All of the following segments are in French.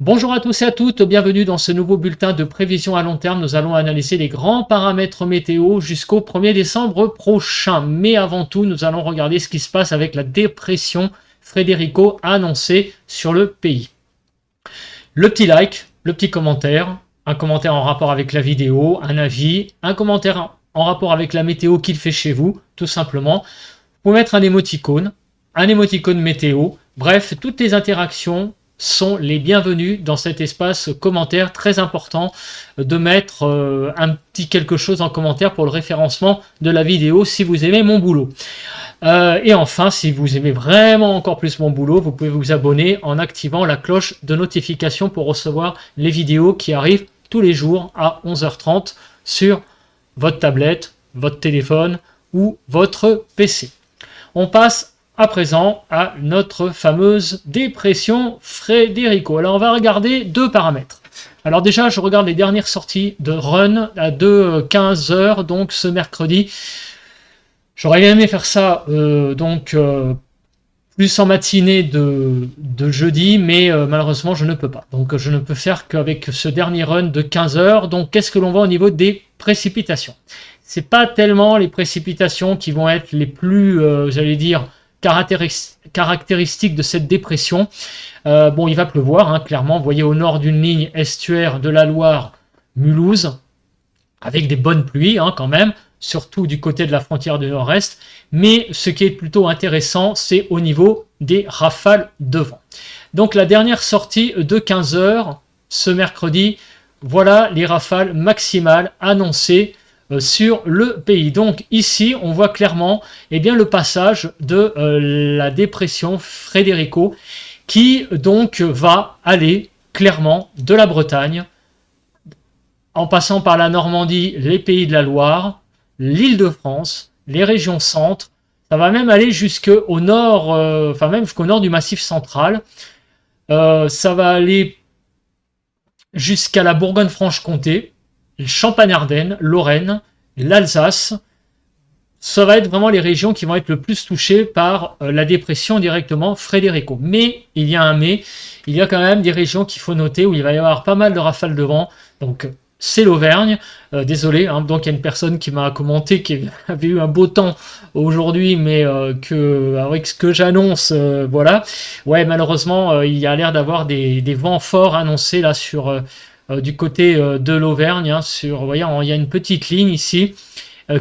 Bonjour à tous et à toutes, bienvenue dans ce nouveau bulletin de prévision à long terme. Nous allons analyser les grands paramètres météo jusqu'au 1er décembre prochain. Mais avant tout, nous allons regarder ce qui se passe avec la dépression Federico annoncée sur le pays. Le petit like, le petit commentaire, un commentaire en rapport avec la vidéo, un avis, un commentaire en rapport avec la météo qu'il fait chez vous, tout simplement. Vous pouvez mettre un émoticône météo. Bref, toutes les interactions sont les bienvenus dans cet espace commentaire. Très important de mettre un petit quelque chose en commentaire pour le référencement de la vidéo si vous aimez mon boulot. Et enfin, si vous aimez vraiment encore plus mon boulot, vous pouvez vous abonner en activant la cloche de notification pour recevoir les vidéos qui arrivent tous les jours à 11h30 sur votre tablette, votre téléphone ou votre PC. On passe à présent à notre fameuse dépression Federico. Alors on va regarder deux paramètres. Alors déjà, je regarde les dernières sorties de Run à 15h, donc ce mercredi. J'aurais aimé faire ça plus en matinée de jeudi, mais malheureusement je ne peux pas. Donc je ne peux faire qu'avec ce dernier run de 15h. Donc qu'est-ce que l'on voit au niveau des précipitations? C'est pas tellement les précipitations qui vont être les plus, j'allais dire, caractéristiques de cette dépression. Bon, il va pleuvoir, clairement. Vous voyez au nord d'une ligne estuaire de la Loire, Mulhouse, avec des bonnes pluies quand même, surtout du côté de la frontière du nord-est. Mais ce qui est plutôt intéressant, c'est au niveau des rafales de vent. Donc la dernière sortie de 15h, ce mercredi, voilà les rafales maximales annoncées sur le pays. Donc ici, on voit clairement le passage de la dépression Federico qui donc va aller clairement de la Bretagne en passant par la Normandie, les pays de la Loire, l'Île-de-France, les régions centres. Ça va même aller jusqu'au nord, même jusqu'au nord du Massif central. Ça va aller jusqu'à la Bourgogne-Franche-Comté, Champagne-Ardenne, Lorraine, l'Alsace. Ça va être vraiment les régions qui vont être le plus touchées par la dépression directement Federico. Mais, il y a un mais, il y a quand même des régions qu'il faut noter où il va y avoir pas mal de rafales de vent. Donc, c'est l'Auvergne. Désolé, donc il y a une personne qui m'a commenté qui avait eu un beau temps aujourd'hui, mais avec ce que j'annonce, voilà. Ouais, malheureusement, il y a l'air d'avoir des vents forts annoncés là sur du côté de l'Auvergne. Vous voyez, il y a une petite ligne ici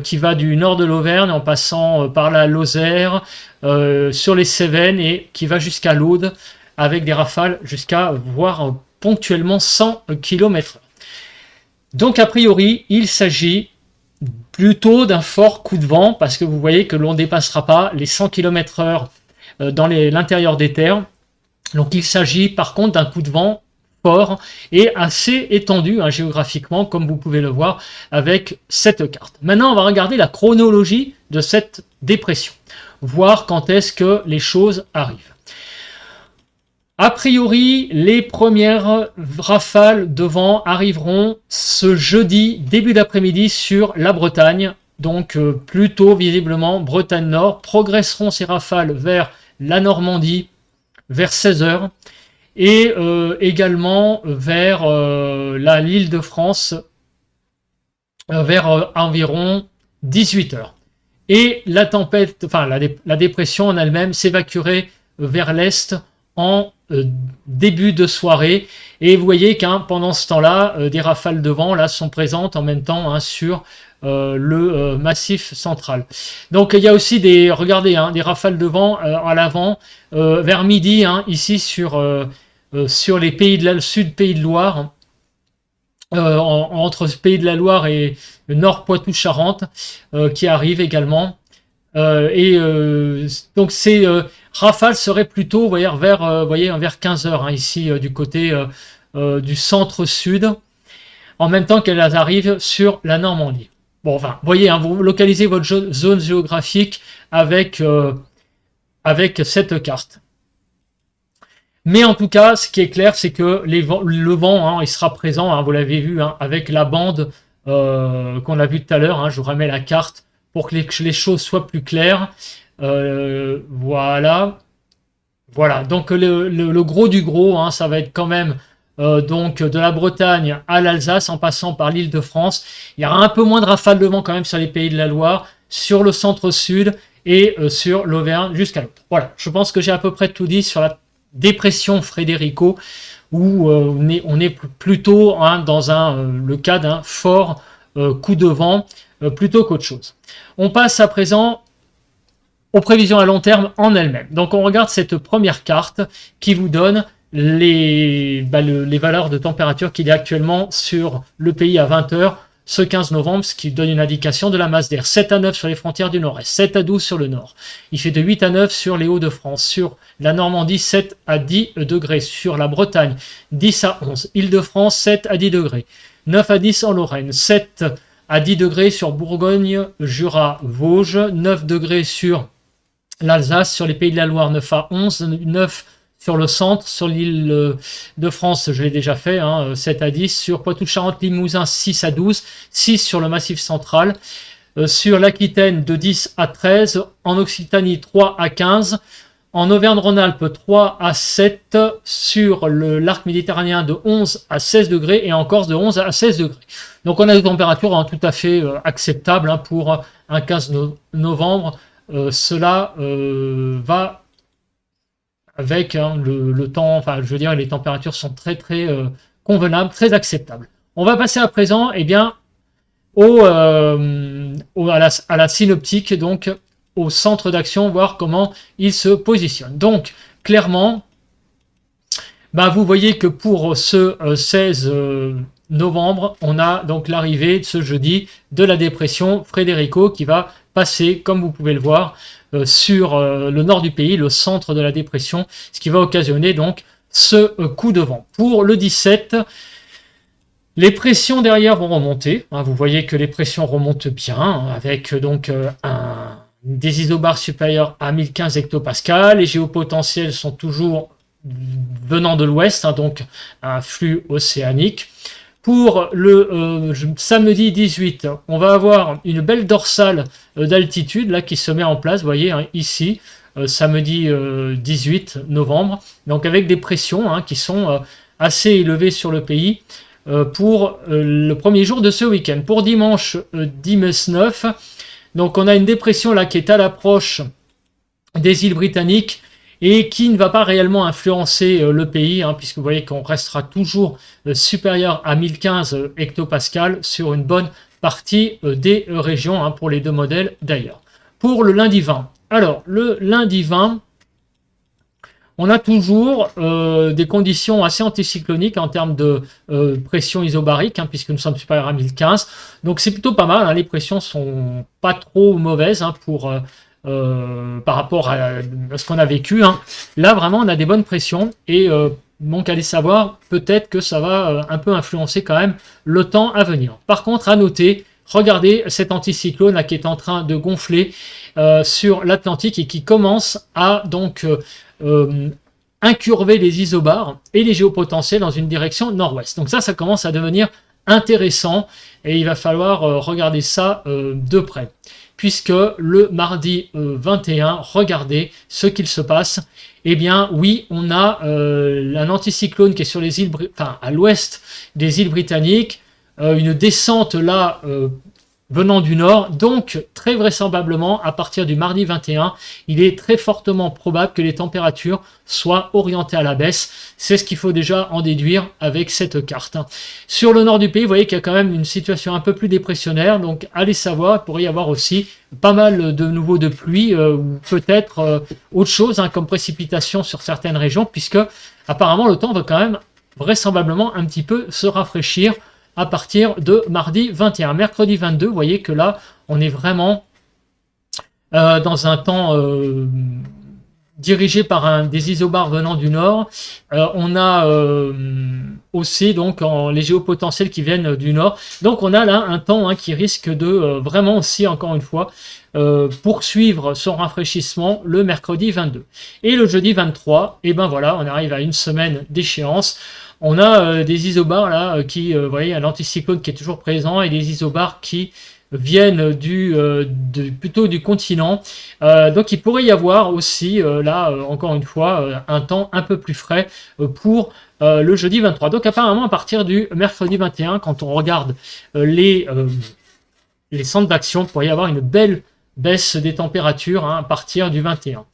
qui va du nord de l'Auvergne en passant par la Lozère, sur les Cévennes et qui va jusqu'à l'Aude avec des rafales jusqu'à voire ponctuellement 100 km/h. Donc a priori, il s'agit plutôt d'un fort coup de vent parce que vous voyez que l'on ne dépassera pas les 100 km/h dans l'intérieur des terres. Donc il s'agit par contre d'un coup de vent fort et assez étendu géographiquement, comme vous pouvez le voir avec cette carte. Maintenant, on va regarder la chronologie de cette dépression, voir quand est-ce que les choses arrivent. A priori, les premières rafales de vent arriveront ce jeudi, début d'après-midi, sur la Bretagne. Donc plutôt visiblement Bretagne Nord. Progresseront ces rafales vers la Normandie vers 16h. Et également vers l'Île-de-France vers environ 18h. Et la tempête, la dépression en elle-même s'évacuerait vers l'est en début de soirée. Et vous voyez pendant ce temps-là, des rafales de vent là sont présentes en même temps sur le massif central. Donc il y a aussi des rafales de vent à l'avant vers midi ici sur les pays de sud Pays de Loire, entre Pays de la Loire et le nord Poitou-Charentes, qui arrivent également. Donc ces rafales seraient plutôt vers 15h ici du côté du centre-sud, en même temps qu'elles arrivent sur la Normandie. Bon, voyez, vous localisez votre zone géographique avec cette carte. Mais en tout cas, ce qui est clair, c'est que le vent, il sera présent, vous l'avez vu, avec la bande qu'on a vu tout à l'heure. Je vous remets la carte pour que les choses soient plus claires. Voilà. Donc le gros du gros, ça va être quand même donc de la Bretagne à l'Alsace en passant par l'Île-de-France. Il y aura un peu moins de rafales de vent quand même sur les pays de la Loire, sur le centre-sud et sur l'Auvergne jusqu'à l'autre. Voilà, je pense que j'ai à peu près tout dit sur la dépression Frédérico, où on est plutôt dans le cas d'un fort coup de vent plutôt qu'autre chose. On passe à présent aux prévisions à long terme en elles-mêmes. Donc on regarde cette première carte qui vous donne les valeurs de température qu'il y a actuellement sur le pays à 20h ce 15 novembre, ce qui donne une indication de la masse d'air. 7 à 9 sur les frontières du nord-est, 7 à 12 sur le nord. Il fait de 8 à 9 sur les Hauts-de-France, sur la Normandie 7 à 10 degrés, sur la Bretagne 10 à 11, Île-de-France 7 à 10 degrés, 9 à 10 en Lorraine, 7 à 10 degrés sur Bourgogne, Jura, Vosges, 9 degrés sur l'Alsace, sur les pays de la Loire 9 à 11, 9 sur le centre, sur l'île de France, je l'ai déjà fait, 7 à 10, sur Poitou-Charentes-Limousin 6 à 12, 6 sur le Massif central, sur l'Aquitaine de 10 à 13, en Occitanie 3 à 15, en Auvergne-Rhône-Alpes 3 à 7, sur l'arc méditerranéen de 11 à 16 degrés et en Corse de 11 à 16 degrés. Donc on a des températures tout à fait acceptables pour un 15 novembre. Cela va avec le temps, enfin je veux dire les températures sont très convenables, très acceptables. On va passer à présent à la synoptique, donc au centre d'action, voir comment il se positionne. Donc clairement, vous voyez que pour ce 16 novembre, on a donc l'arrivée ce jeudi de la dépression Frédérico qui va passer, comme vous pouvez le voir, sur le nord du pays, le centre de la dépression, ce qui va occasionner donc ce coup de vent. Pour le 17, les pressions derrière vont remonter. Vous voyez que les pressions remontent bien, avec donc des isobars supérieurs à 1015 hectopascales. Les géopotentiels sont toujours venant de l'ouest, donc un flux océanique. Pour le samedi 18, on va avoir une belle dorsale d'altitude là qui se met en place, vous voyez, ici, samedi 18 novembre, donc avec des pressions qui sont assez élevées sur le pays pour le premier jour de ce week-end. Pour dimanche 19, donc on a une dépression là qui est à l'approche des îles britanniques et qui ne va pas réellement influencer le pays, puisque vous voyez qu'on restera toujours supérieur à 1015 hectopascales sur une bonne partie des régions, pour les deux modèles d'ailleurs. Pour le lundi 20, alors le lundi 20, on a toujours des conditions assez anticycloniques en termes de pression isobarique, puisque nous sommes supérieurs à 1015, donc c'est plutôt pas mal, les pressions sont pas trop mauvaises par rapport à ce qu'on a vécu. Là, vraiment, on a des bonnes pressions et donc, allez savoir, peut-être que ça va un peu influencer quand même le temps à venir. Par contre, à noter, regardez cet anticyclone là, qui est en train de gonfler sur l'Atlantique et qui commence à donc incurver les isobars et les géopotentiels dans une direction nord-ouest. Donc ça commence à devenir intéressant et il va falloir regarder ça de près. Puisque le mardi 21, regardez ce qu'il se passe. Eh bien, oui, on a un anticyclone qui est sur les îles, à l'ouest des îles britanniques, une descente là venant du nord. Donc, très vraisemblablement, à partir du mardi 21, il est très fortement probable que les températures soient orientées à la baisse. C'est ce qu'il faut déjà en déduire avec cette carte. Sur le nord du pays, vous voyez qu'il y a quand même une situation un peu plus dépressionnaire. Donc, allez savoir, il pourrait y avoir aussi pas mal de nouveau de pluie ou peut-être autre chose comme précipitation sur certaines régions, puisque apparemment le temps va quand même vraisemblablement un petit peu se rafraîchir à partir de mardi 21. Mercredi 22, vous voyez que là, on est vraiment dans un temps dirigé par des isobars venant du nord. On a aussi donc les géopotentiels qui viennent du nord. Donc on a là un temps qui risque de vraiment aussi, encore une fois, poursuivre son rafraîchissement le mercredi 22. Et le jeudi 23, et ben voilà, on arrive à une semaine d'échéance. On a des isobars là qui, vous voyez, un anticyclone qui est toujours présent et des isobars qui viennent plutôt du continent. Donc il pourrait y avoir aussi là encore une fois un temps un peu plus frais pour le jeudi 23. Donc apparemment à partir du mercredi 21, quand on regarde les centres d'action, il pourrait y avoir une belle baisse des températures à partir du 21.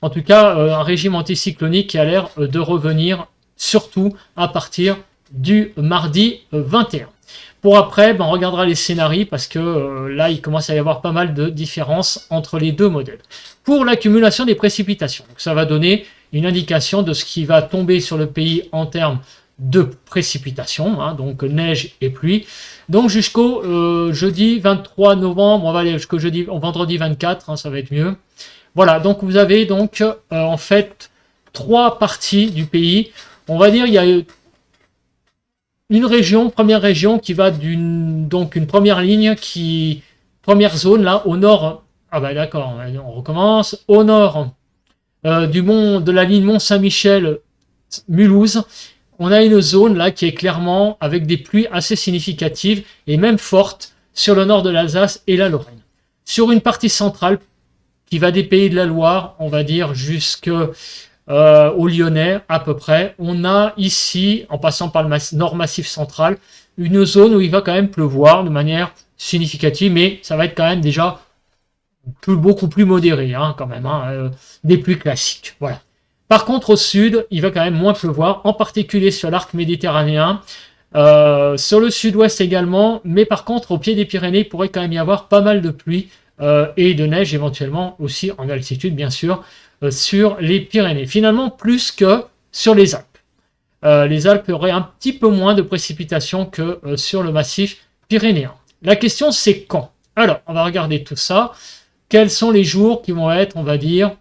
En tout cas, un régime anticyclonique qui a l'air de revenir surtout à partir du mardi 21. Pour après, on regardera les scénarios parce que là, il commence à y avoir pas mal de différences entre les deux modèles. Pour l'accumulation des précipitations, donc ça va donner une indication de ce qui va tomber sur le pays en termes de précipitations, donc neige et pluie. Donc jusqu'au jeudi 23 novembre, on va aller jusqu'au vendredi 24, ça va être mieux. Voilà, donc vous avez donc en fait 3 parties du pays. On va dire il y a une première région qui va donc une première ligne première zone là au nord. Ah bah d'accord, on recommence au nord de la ligne Mont-Saint-Michel Mulhouse. On a une zone là qui est clairement avec des pluies assez significatives et même fortes sur le nord de l'Alsace et la Lorraine. Sur une partie centrale qui va des Pays de la Loire, on va dire jusque au Lyonnais à peu près, on a ici, en passant par le Nord Massif central, une zone où il va quand même pleuvoir de manière significative, mais ça va être quand même déjà beaucoup plus modéré, quand même, des pluies classiques. Voilà. Par contre, au sud, il va quand même moins pleuvoir, en particulier sur l'arc méditerranéen, sur le sud-ouest également, mais par contre, au pied des Pyrénées, il pourrait quand même y avoir pas mal de pluie et de neige éventuellement aussi en altitude, bien sûr, sur les Pyrénées. Finalement, plus que sur les Alpes. Les Alpes auraient un petit peu moins de précipitations que sur le massif pyrénéen. La question, c'est quand? Alors, on va regarder tout ça. Quels sont les jours qui vont être, on va dire,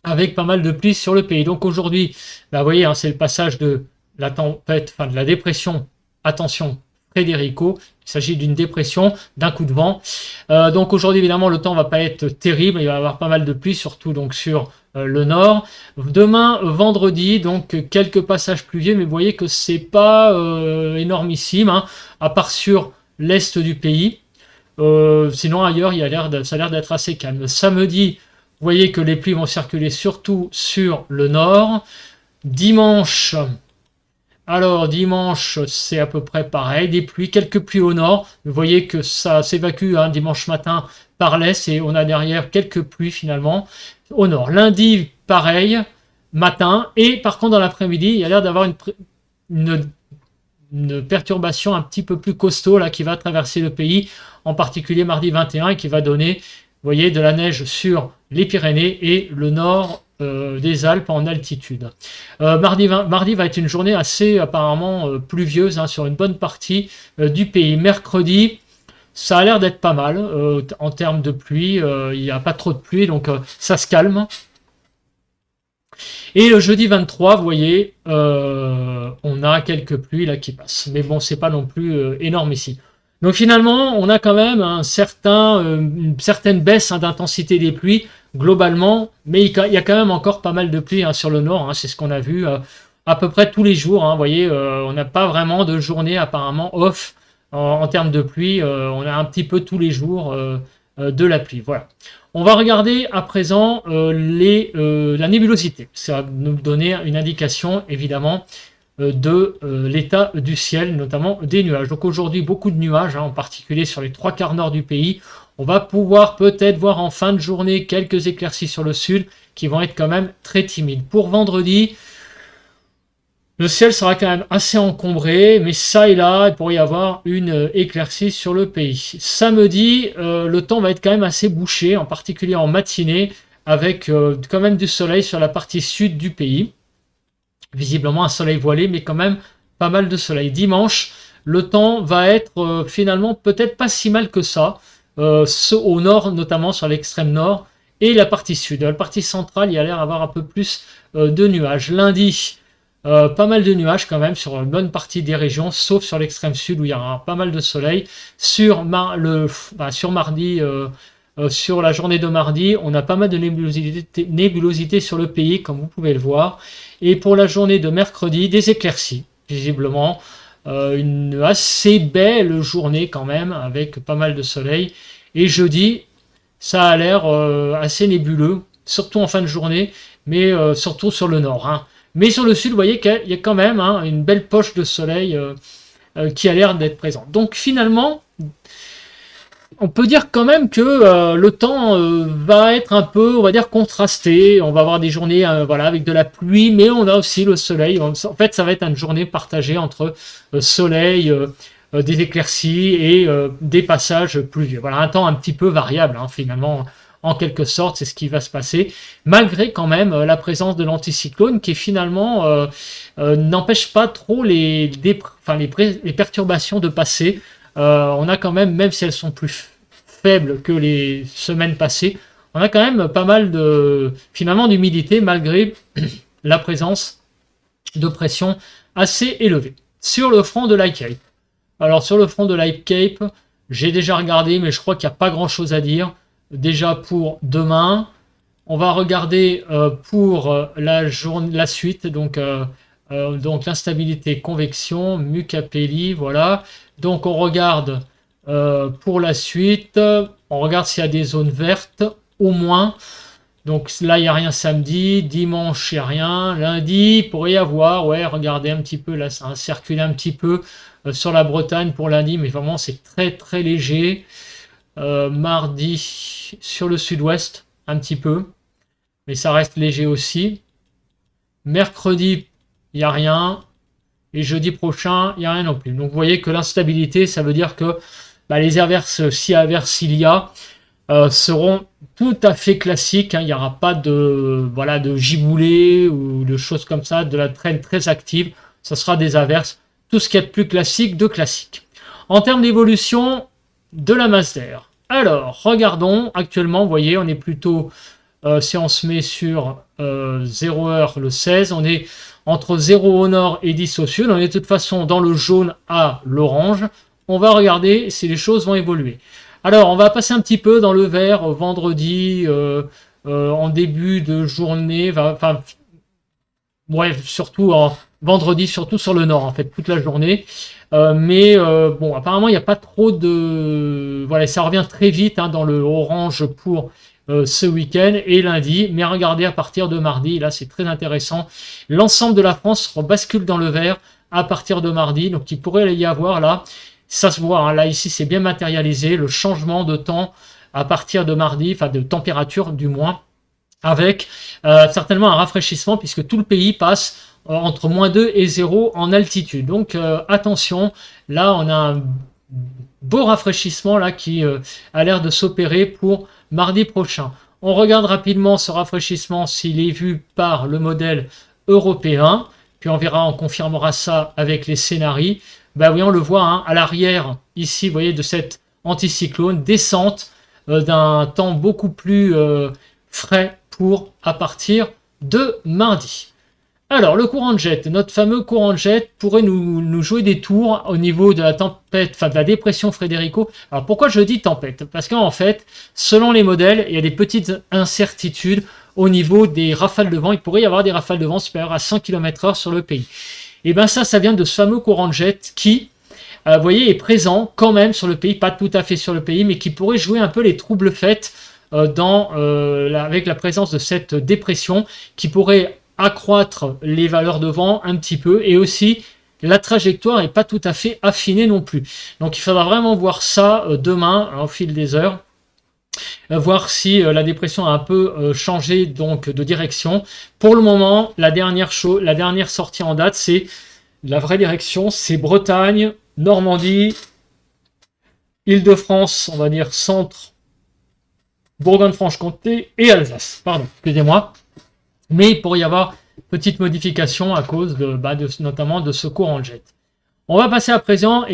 avec pas mal de pluie sur le pays? Donc aujourd'hui, vous voyez, c'est le passage de la tempête, de la dépression, attention, Federico. Il s'agit d'une dépression, d'un coup de vent. Donc aujourd'hui, évidemment, le temps ne va pas être terrible. Il va y avoir pas mal de pluie, surtout donc sur le nord. Demain, vendredi, donc quelques passages pluvieux, mais vous voyez que c'est pas énormissime, à part sur l'est du pays. Sinon, ailleurs, ça a l'air d'être assez calme. Samedi, vous voyez que les pluies vont circuler surtout sur le nord. Dimanche, c'est à peu près pareil. Des pluies, quelques pluies au nord. Vous voyez que ça s'évacue dimanche matin par l'est et on a derrière quelques pluies finalement au nord. Lundi, pareil, matin. Et par contre, dans l'après-midi, il y a l'air d'avoir une perturbation un petit peu plus costaud là, qui va traverser le pays, en particulier mardi 21 et qui va donner, vous voyez, de la neige sur les Pyrénées et le nord des Alpes en altitude. Mardi va être une journée assez apparemment pluvieuse sur une bonne partie du pays. Mercredi, ça a l'air d'être pas mal en termes de pluie. Il n'y a pas trop de pluie, donc ça se calme. Et le jeudi 23, vous voyez, on a quelques pluies là qui passent. Mais bon, c'est pas non plus énorme ici. Donc finalement, on a quand même une certaine baisse d'intensité des pluies globalement, mais il y a quand même encore pas mal de pluie sur le nord. C'est ce qu'on a vu à peu près tous les jours. Vous voyez, on n'a pas vraiment de journée apparemment off en termes de pluie. On a un petit peu tous les jours de la pluie. Voilà. On va regarder à présent la nébulosité. Ça va nous donner une indication évidemment de l'état du ciel, notamment des nuages. Donc aujourd'hui, beaucoup de nuages, en particulier sur les 3/4 nord du pays. On va pouvoir peut-être voir en fin de journée quelques éclaircies sur le sud qui vont être quand même très timides. Pour vendredi, le ciel sera quand même assez encombré, mais ça et là, il pourrait y avoir une éclaircie sur le pays. Samedi, le temps va être quand même assez bouché, en particulier en matinée, avec quand même du soleil sur la partie sud du pays. Visiblement un soleil voilé, mais quand même pas mal de soleil. Dimanche, le temps va être finalement peut-être pas si mal que ça, au nord, notamment sur l'extrême nord, et la partie sud. La partie centrale, il y a l'air d'avoir un peu plus de nuages. Lundi, pas mal de nuages quand même sur une bonne partie des régions, sauf sur l'extrême sud où il y aura pas mal de soleil. Sur mardi, sur la journée de mardi, on a pas mal de nébulosité sur le pays, comme vous pouvez le voir. Et pour la journée de mercredi, des éclaircies, visiblement. Une assez belle journée quand même, avec pas mal de soleil. Et jeudi, ça a l'air assez nébuleux, surtout en fin de journée, mais surtout sur le nord. Mais sur le sud, vous voyez qu'il y a quand même hein, une belle poche de soleil qui a l'air d'être présente. Donc finalement, on peut dire quand même que le temps va être un peu, on va dire, contrasté. On va avoir des journées voilà, avec de la pluie, mais on a aussi le soleil. En fait, ça va être une journée partagée entre soleil, des éclaircies et des passages pluvieux. Voilà, un temps un petit peu variable, hein, finalement, en quelque sorte, c'est ce qui va se passer, malgré quand même la présence de l'anticyclone qui finalement n'empêche pas trop les perturbations de passer. On a quand même si elles sont plus faibles que les semaines passées, on a quand même pas mal finalement d'humidité malgré la présence de pression assez élevée. Sur le front de l'Ice Cape. Alors sur le front de l'Ice Cape, j'ai déjà regardé, mais je crois qu'il n'y a pas grand chose à dire. Déjà pour demain, on va regarder pour la suite, donc l'instabilité convection, Mucapelli, voilà. Donc on regarde pour la suite, on regarde s'il y a des zones vertes, au moins. Donc là, il n'y a rien samedi, dimanche, il n'y a rien. Lundi, il pourrait y avoir, ouais, regardez un petit peu, là, ça a circulé un petit peu sur la Bretagne pour lundi, mais vraiment, c'est très, très léger. Mardi, sur le sud-ouest, un petit peu, mais ça reste léger aussi. Mercredi, il n'y a rien. Et jeudi prochain, il n'y a rien non plus. Donc vous voyez que l'instabilité, ça veut dire que les averses, si averses il y a, seront tout à fait classiques. Hein. Il n'y aura pas de giboulée ou de choses comme ça, de la traîne très active. Ce sera des averses, tout ce qui est plus classique de classique. En termes d'évolution de la masse d'air. Alors, regardons. Actuellement, vous voyez, on est plutôt, si on se met sur 0 heure le 16, on est entre 0 au nord et 10 au sud. On est de toute façon dans le jaune à l'orange. On va regarder si les choses vont évoluer. Alors, on va passer un petit peu dans le vert vendredi, en début de journée, surtout en vendredi, surtout sur le nord, en fait, toute la journée. Mais bon, apparemment, il n'y a pas trop de... Voilà, ça revient très vite hein, dans le orange pour ce week-end et lundi. Mais regardez, à partir de mardi, là, c'est très intéressant. L'ensemble de la France bascule dans le vert à partir de mardi. Donc, il pourrait y avoir là... Ça se voit, hein, là ici c'est bien matérialisé, le changement de temps à partir de mardi, enfin de température du moins, avec certainement un rafraîchissement puisque tout le pays passe entre -2 et 0 en altitude. Donc attention, là on a un beau rafraîchissement là qui a l'air de s'opérer pour mardi prochain. On regarde rapidement ce rafraîchissement s'il est vu par le modèle européen, puis on verra, on confirmera ça avec les scénarios. Oui, on le voit hein, à l'arrière, ici, vous voyez, de cet anticyclone, descente d'un temps beaucoup plus frais pour à partir de mardi. Alors, le courant de jet, notre fameux courant de jet pourrait nous jouer des tours au niveau de la tempête, enfin de la dépression Federico. Alors, pourquoi je dis tempête? Parce qu'en fait, selon les modèles, il y a des petites incertitudes au niveau des rafales de vent. Il pourrait y avoir des rafales de vent supérieures à 100 km/h sur le pays. Et bien ça vient de ce fameux courant de jet qui, vous voyez, est présent quand même sur le pays, pas tout à fait sur le pays, mais qui pourrait jouer un peu les troubles faits avec la présence de cette dépression, qui pourrait accroître les valeurs de vent un petit peu, et aussi la trajectoire n'est pas tout à fait affinée non plus. Donc il faudra vraiment voir ça demain, au fil des heures. Voir si la dépression a un peu changé donc de direction. Pour le moment, la dernière sortie en date, c'est la vraie direction, c'est Bretagne, Normandie, Île-de-France, on va dire centre, Bourgogne-Franche-Comté et Alsace. Pardon, excusez-moi. Mais il pourrait y avoir petite modification à cause notamment de ce courant de jet. On va passer à présent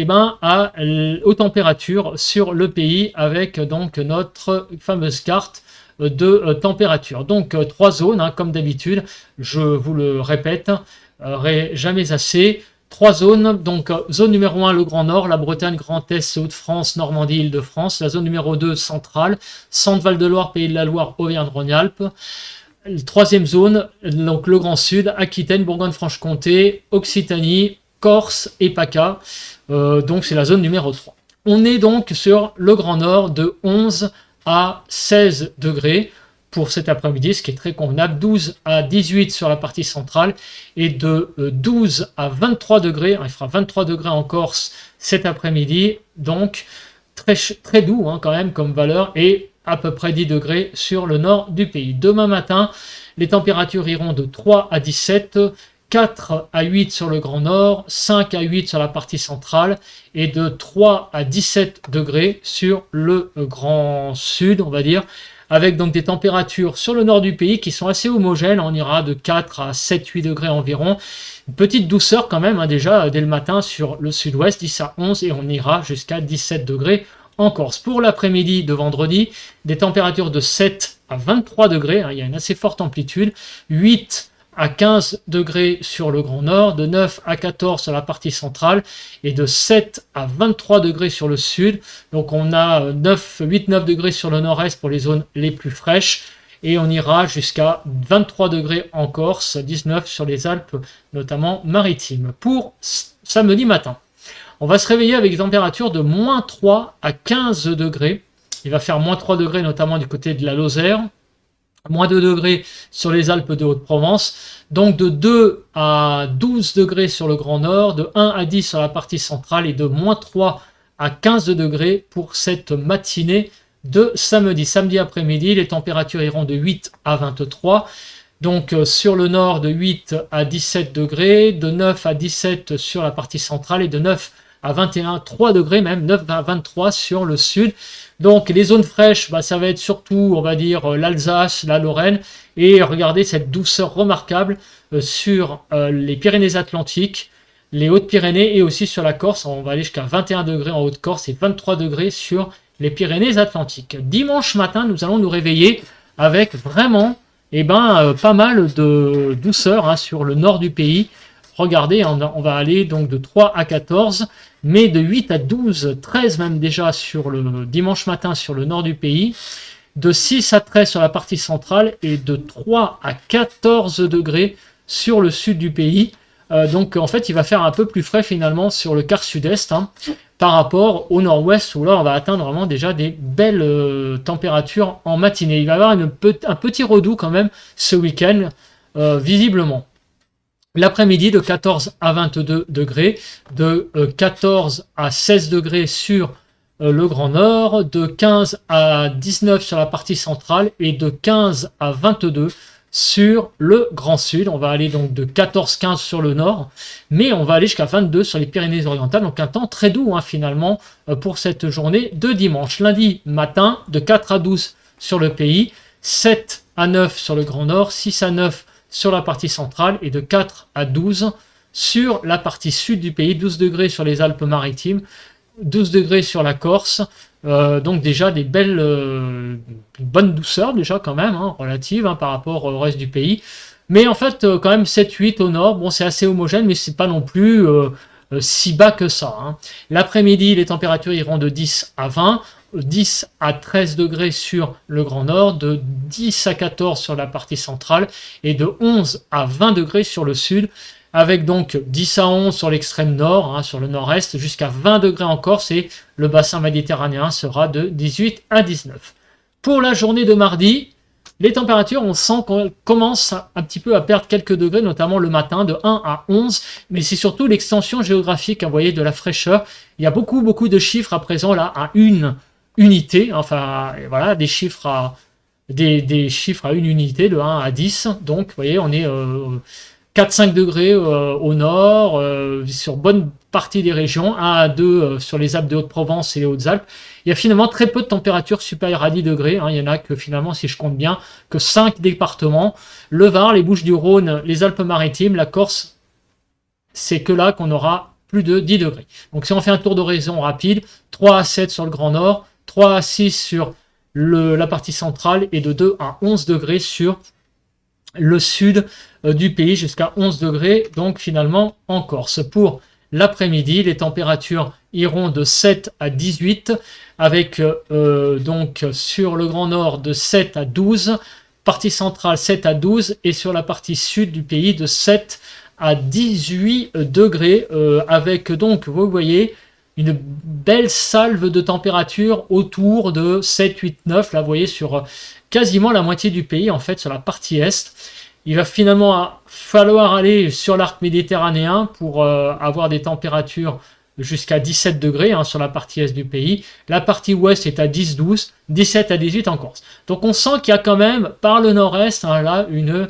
aux températures sur le pays avec donc notre fameuse carte de température. Donc 3 zones, hein, comme d'habitude, je vous le répète, jamais assez. 3 zones, donc zone numéro 1, le Grand Nord, la Bretagne, Grand Est, Hauts-de-France, Normandie, Île-de-France. La zone numéro 2, centrale, Centre, Val-de-Loire, Pays de la Loire, Auvergne-Rhône-Alpes. Troisième zone, donc le Grand Sud, Aquitaine, Bourgogne-Franche-Comté, Occitanie, Corse et PACA, donc c'est la zone numéro 3. On est donc sur le Grand Nord de 11 à 16 degrés, pour cet après-midi, ce qui est très convenable. 12 à 18 sur la partie centrale et de 12 à 23 degrés. Il fera 23 degrés en Corse cet après-midi, donc très doux quand même comme valeur, et à peu près 10 degrés sur le nord du pays. Demain matin, les températures iront de 3 à 17, 4 à 8 sur le Grand Nord, 5 à 8 sur la partie centrale et de 3 à 17 degrés sur le Grand Sud, on va dire, avec donc des températures sur le nord du pays qui sont assez homogènes. On ira de 4 à 7-8 degrés environ. Une petite douceur quand même, déjà dès le matin sur le sud-ouest, 10 à 11, et on ira jusqu'à 17 degrés en Corse. Pour l'après-midi de vendredi, des températures de 7 à 23 degrés, il y a une assez forte amplitude, 8 à 15 degrés sur le Grand Nord, de 9 à 14 sur la partie centrale et de 7 à 23 degrés sur le sud. Donc on a 8-9 degrés sur le nord-est pour les zones les plus fraîches et on ira jusqu'à 23 degrés en Corse, 19 sur les Alpes, notamment maritimes. Pour samedi matin, on va se réveiller avec des températures de moins 3 à 15 degrés. Il va faire moins 3 degrés notamment du côté de la Lozère, moins 2 degrés sur les Alpes de Haute-Provence, donc de 2 à 12 degrés sur le Grand Nord, de 1 à 10 sur la partie centrale et de moins 3 à 15 degrés pour cette matinée de samedi. Samedi après-midi, les températures iront de 8 à 23, donc sur le nord de 8 à 17 degrés, de 9 à 17 sur la partie centrale et de 9 à 21, 3 degrés même, 9 à 23 sur le sud. Donc les zones fraîches, ça va être surtout, on va dire, l'Alsace, la Lorraine, et regardez cette douceur remarquable sur les Pyrénées-Atlantiques, les Hautes-Pyrénées et aussi sur la Corse. On va aller jusqu'à 21 degrés en Haute-Corse et 23 degrés sur les Pyrénées-Atlantiques. Dimanche matin, nous allons nous réveiller avec vraiment pas mal de douceur sur le nord du pays. Regardez, on va aller donc de 3 à 14, mais de 8 à 12, 13 même déjà sur le dimanche matin sur le nord du pays, de 6 à 13 sur la partie centrale et de 3 à 14 degrés sur le sud du pays. Donc en fait, il va faire un peu plus frais finalement sur le quart sud-est par rapport au nord-ouest où là, on va atteindre vraiment déjà des belles températures en matinée. Il va y avoir un petit redout quand même ce week-end, visiblement. L'après-midi de 14 à 22 degrés, de 14 à 16 degrés sur le Grand Nord, de 15 à 19 sur la partie centrale et de 15 à 22 sur le Grand Sud. On va aller donc de 14-15 sur le Nord, mais on va aller jusqu'à 22 sur les Pyrénées-Orientales, donc un temps très doux finalement pour cette journée de dimanche. Lundi matin, de 4 à 12 sur le pays, 7 à 9 sur le Grand Nord, 6 à 9 sur la partie centrale et de 4 à 12 sur la partie sud du pays, 12 degrés sur les Alpes-Maritimes, 12 degrés sur la Corse, donc déjà des belles, bonnes douceurs déjà quand même, relatives par rapport au reste du pays. Mais en fait, quand même 7-8 au nord, bon c'est assez homogène, mais c'est pas non plus si bas que ça. L'après-midi, les températures iront de 10 à 20, 10 à 13 degrés sur le Grand Nord, de 10 à 14 sur la partie centrale et de 11 à 20 degrés sur le sud, avec donc 10 à 11 sur l'extrême nord, sur le nord-est, jusqu'à 20 degrés en Corse et le bassin méditerranéen sera de 18 à 19. Pour la journée de mardi, les températures, on sent qu'on commence un petit peu à perdre quelques degrés, notamment le matin, de 1 à 11, mais c'est surtout l'extension géographique, vous voyez, de la fraîcheur. Il y a beaucoup de chiffres à présent là à une unité, enfin voilà, des chiffres à une unité, de 1 à 10, donc vous voyez, on est 4-5 degrés au nord, sur bonne partie des régions, 1 à 2 sur les Alpes de Haute-Provence et les Hautes-Alpes. Il y a finalement très peu de températures supérieures à 10 degrés, il y en a que finalement, si je compte bien, que 5 départements, le Var, les Bouches-du-Rhône, les Alpes-Maritimes, la Corse, c'est que là qu'on aura plus de 10 degrés. Donc si on fait un tour d'horizon rapide, 3 à 7 sur le Grand Nord, 3 à 6 sur la partie centrale et de 2 à 11 degrés sur le sud du pays, jusqu'à 11 degrés, donc finalement en Corse. Pour l'après-midi, les températures iront de 7 à 18, avec donc sur le Grand Nord de 7 à 12, partie centrale 7 à 12, et sur la partie sud du pays de 7 à 18 degrés, avec donc, vous voyez, une belle salve de température autour de 7, 8, 9. Là, vous voyez, sur quasiment la moitié du pays, en fait, sur la partie est. Il va finalement falloir aller sur l'arc méditerranéen pour avoir des températures jusqu'à 17 degrés sur la partie est du pays. La partie ouest est à 10, 12, 17 à 18 en Corse. Donc on sent qu'il y a quand même, par le nord-est, là, une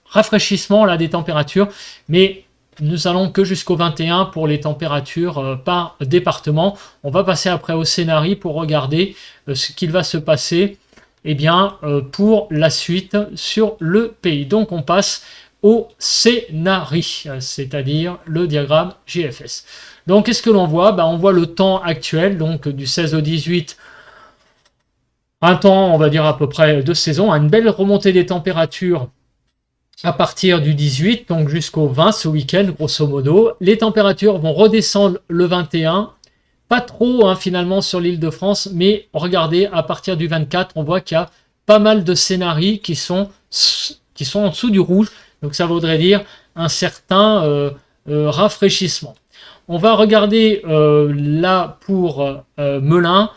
rafraîchissement là, des températures. Mais nous allons que jusqu'au 21 pour les températures par département. On va passer après au scénario pour regarder ce qu'il va se passer pour la suite sur le pays. Donc on passe au scénario, c'est-à-dire le diagramme GFS. Donc qu'est-ce que l'on voit? On voit le temps actuel, donc du 16 au 18, un temps, on va dire à peu près de saison, une belle remontée des températures à partir du 18, donc jusqu'au 20 ce week-end, grosso modo. Les températures vont redescendre le 21, pas trop finalement sur l'île de France, mais regardez, à partir du 24, on voit qu'il y a pas mal de scénarios qui sont en dessous du rouge, donc ça voudrait dire un certain rafraîchissement. On va regarder là pour Melun,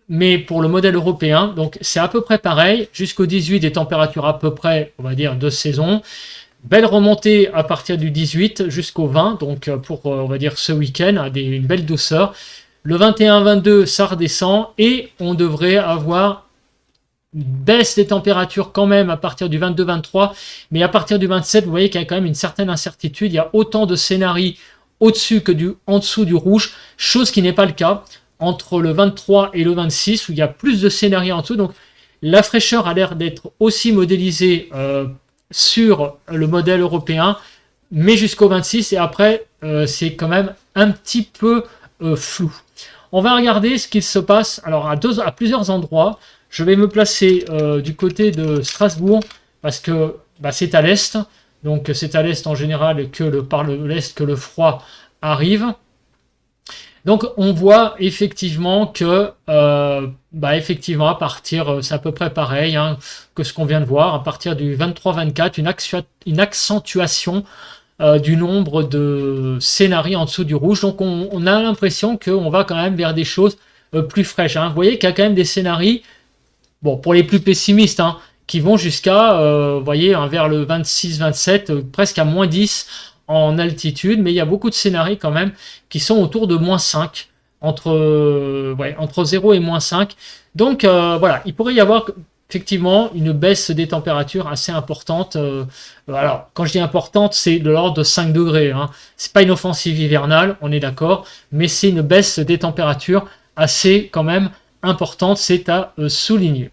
mais pour le modèle européen, donc c'est à peu près pareil, jusqu'au 18 des températures à peu près, on va dire, de saison. Belle remontée à partir du 18 jusqu'au 20, donc pour, on va dire, ce week-end, une belle douceur. Le 21-22, ça redescend et on devrait avoir une baisse des températures quand même à partir du 22-23, mais à partir du 27, vous voyez qu'il y a quand même une certaine incertitude. Il y a autant de scénarios au-dessus que en dessous du rouge, chose qui n'est pas le cas entre le 23 et le 26, où il y a plus de scénarios en dessous. Donc la fraîcheur a l'air d'être aussi modélisée sur le modèle européen, mais jusqu'au 26, et après, c'est quand même un petit peu flou. On va regarder ce qu'il se passe alors à plusieurs endroits. Je vais me placer du côté de Strasbourg, parce que c'est à l'est, donc c'est à l'est en général par l'est que le froid arrive. Donc on voit effectivement que effectivement à partir, c'est à peu près pareil que ce qu'on vient de voir, à partir du 23-24, une accentuation du nombre de scénarios en dessous du rouge. Donc on a l'impression qu'on va quand même vers des choses plus fraîches. Vous voyez qu'il y a quand même des scénarios, bon pour les plus pessimistes, qui vont jusqu'à vers le 26-27, presque à moins 10 en altitude, mais il y a beaucoup de scénarios quand même qui sont autour de moins 5, entre 0 et moins 5. Donc voilà, il pourrait y avoir effectivement une baisse des températures assez importante. Alors, quand je dis importante, c'est de l'ordre de 5 degrés. C'est pas une offensive hivernale, on est d'accord, mais c'est une baisse des températures assez quand même importante, c'est à souligner.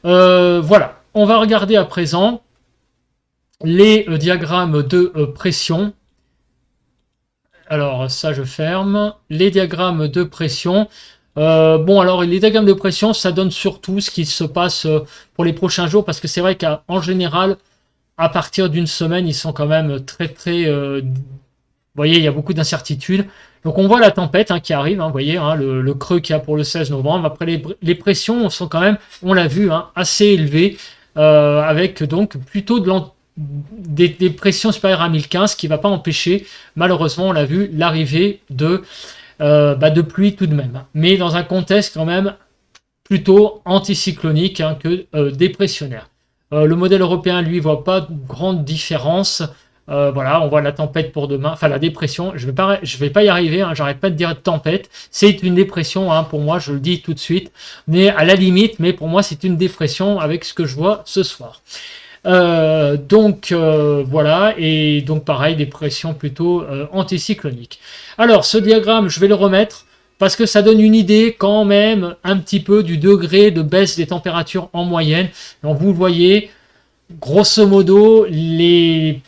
Voilà, on va regarder à présent les diagrammes de pression. Alors ça je ferme. Les diagrammes de pression. Alors les diagrammes de pression, ça donne surtout ce qui se passe pour les prochains jours, parce que c'est vrai qu'en général, à partir d'une semaine, ils sont quand même très vous voyez, il y a beaucoup d'incertitudes. Donc on voit la tempête qui arrive, vous voyez, le creux qu'il y a pour le 16 novembre. Après les pressions sont quand même, on l'a vu, assez élevées, avec donc plutôt des pressions supérieures à 1015, ce qui ne va pas empêcher, malheureusement, on l'a vu, l'arrivée de pluie tout de même. Mais dans un contexte quand même plutôt anticyclonique que dépressionnaire. Le modèle européen, lui, ne voit pas de grande différence. Voilà, on voit la tempête pour demain, enfin la dépression, je vais pas y arriver, j'arrête pas de dire tempête, c'est une dépression pour moi, je le dis tout de suite, mais à la limite, mais pour moi c'est une dépression avec ce que je vois ce soir. Voilà, et donc pareil, des pressions plutôt anticycloniques. Alors ce diagramme, je vais le remettre parce que ça donne une idée quand même un petit peu du degré de baisse des températures en moyenne. Donc vous voyez, grosso modo, les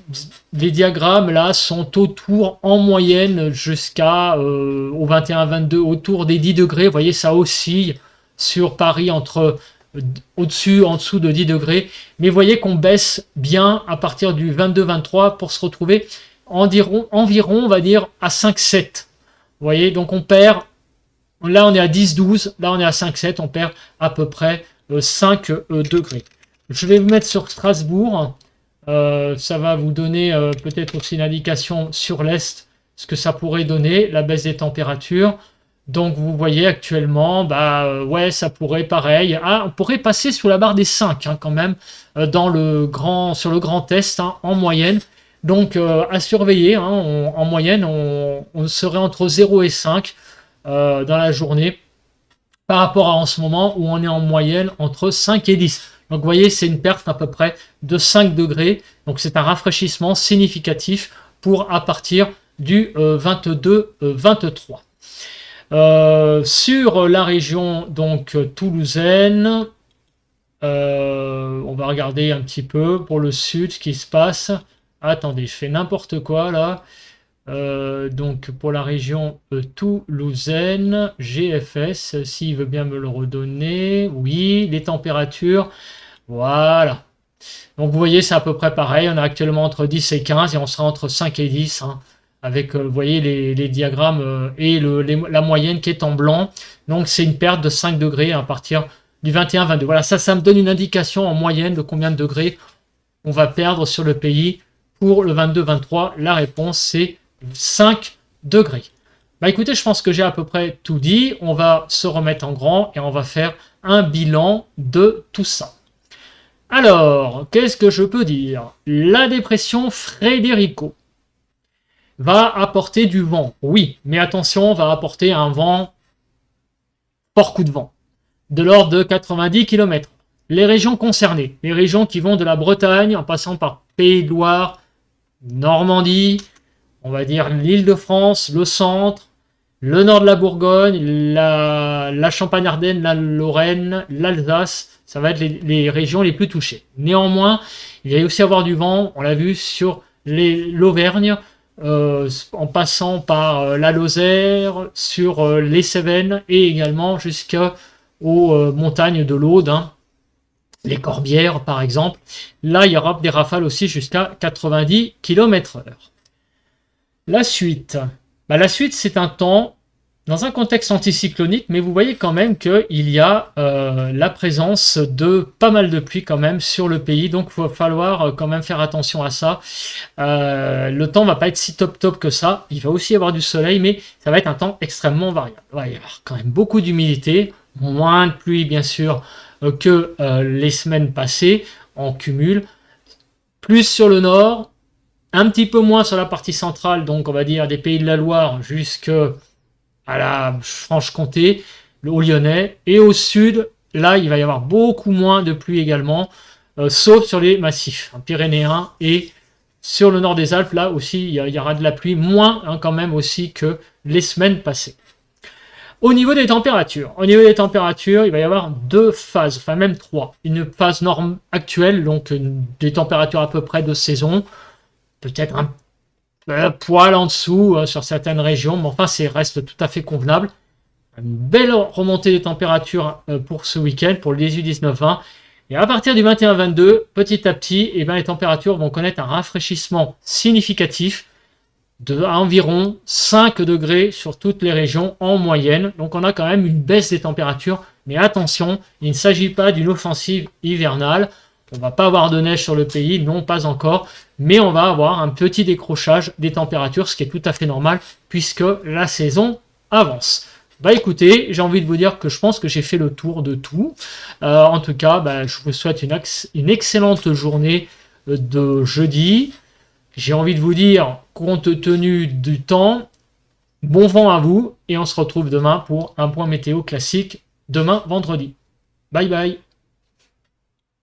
diagrammes là sont autour en moyenne jusqu'à au 21-22, autour des 10 degrés. Vous voyez, ça oscille sur Paris entre au-dessus, en dessous de 10 degrés. Mais vous voyez qu'on baisse bien à partir du 22-23 pour se retrouver environ, on va dire, à 5-7. Vous voyez, donc on perd, là on est à 10-12, là on est à 5-7, on perd à peu près 5 degrés. Je vais vous mettre sur Strasbourg, ça va vous donner peut-être aussi une indication sur l'Est ce que ça pourrait donner, la baisse des températures. Donc vous voyez actuellement, ouais, ça pourrait pareil. Ah, on pourrait passer sous la barre des 5 quand même sur le Grand Est en moyenne. Donc à surveiller, en moyenne, on serait entre 0 et 5 dans la journée par rapport à en ce moment où on est en moyenne entre 5 et 10. Donc vous voyez, c'est une perte à peu près de 5 degrés. Donc c'est un rafraîchissement significatif pour à partir du 22-23. Sur la région donc toulousaine, on va regarder un petit peu pour le sud ce qui se passe. Attendez, je fais n'importe quoi là. Donc pour la région toulousaine, GFS, s'il veut bien me le redonner. Oui, les températures. Voilà. Donc vous voyez, c'est à peu près pareil. On est actuellement entre 10 et 15 et on sera entre 5 et 10. Avec, vous voyez, les diagrammes et la moyenne qui est en blanc. Donc c'est une perte de 5 degrés à partir du 21-22. Voilà, ça me donne une indication en moyenne de combien de degrés on va perdre sur le pays. Pour le 22-23, la réponse c'est 5 degrés. Écoutez, je pense que j'ai à peu près tout dit. On va se remettre en grand et on va faire un bilan de tout ça. Alors, qu'est-ce que je peux dire? La dépression Frederico va apporter du vent. Oui, mais attention, va apporter un vent, fort coup de vent, de l'ordre de 90 km. Les régions concernées, les régions qui vont de la Bretagne en passant par Pays de Loire, Normandie, on va dire l'Île-de-France, le centre, le nord de la Bourgogne, la Champagne-Ardenne, la Lorraine, l'Alsace, ça va être les régions les plus touchées. Néanmoins, il va aussi avoir du vent, on l'a vu sur l'Auvergne, en passant par la Lozère, sur les Cévennes et également jusqu'aux montagnes de l'Aude, les Corbières par exemple. Là, il y aura des rafales aussi jusqu'à 90 km/h. La suite. La suite, c'est un temps dans un contexte anticyclonique, mais vous voyez quand même qu'il y a la présence de pas mal de pluie quand même sur le pays, donc il va falloir quand même faire attention à ça. Le temps va pas être si top que ça, il va aussi y avoir du soleil, mais ça va être un temps extrêmement variable. Il va y avoir quand même beaucoup d'humidité, moins de pluie bien sûr que les semaines passées en cumul, plus sur le nord, un petit peu moins sur la partie centrale, donc on va dire des Pays de la Loire jusqu'à la Franche-Comté, au Lyonnais, et au sud, là il va y avoir beaucoup moins de pluie également, sauf sur les massifs pyrénéens et sur le nord des Alpes, là aussi il y aura de la pluie, moins quand même aussi que les semaines passées. Au niveau des températures, il va y avoir deux phases, enfin même trois. Une phase norme actuelle, donc des températures à peu près de saison, peut-être un poil en dessous sur certaines régions, mais enfin, ça reste tout à fait convenable. Une belle remontée des températures pour ce week-end, pour le 18-19-20. Et à partir du 21-22, petit à petit, les températures vont connaître un rafraîchissement significatif de environ 5 degrés sur toutes les régions en moyenne. Donc on a quand même une baisse des températures, mais attention, il ne s'agit pas d'une offensive hivernale. On ne va pas avoir de neige sur le pays, non pas encore, mais on va avoir un petit décrochage des températures, ce qui est tout à fait normal puisque la saison avance. Écoutez, j'ai envie de vous dire que je pense que j'ai fait le tour de tout. En tout cas, je vous souhaite une excellente journée de jeudi. J'ai envie de vous dire, compte tenu du temps, bon vent à vous et on se retrouve demain pour un point météo classique, demain vendredi. Bye bye.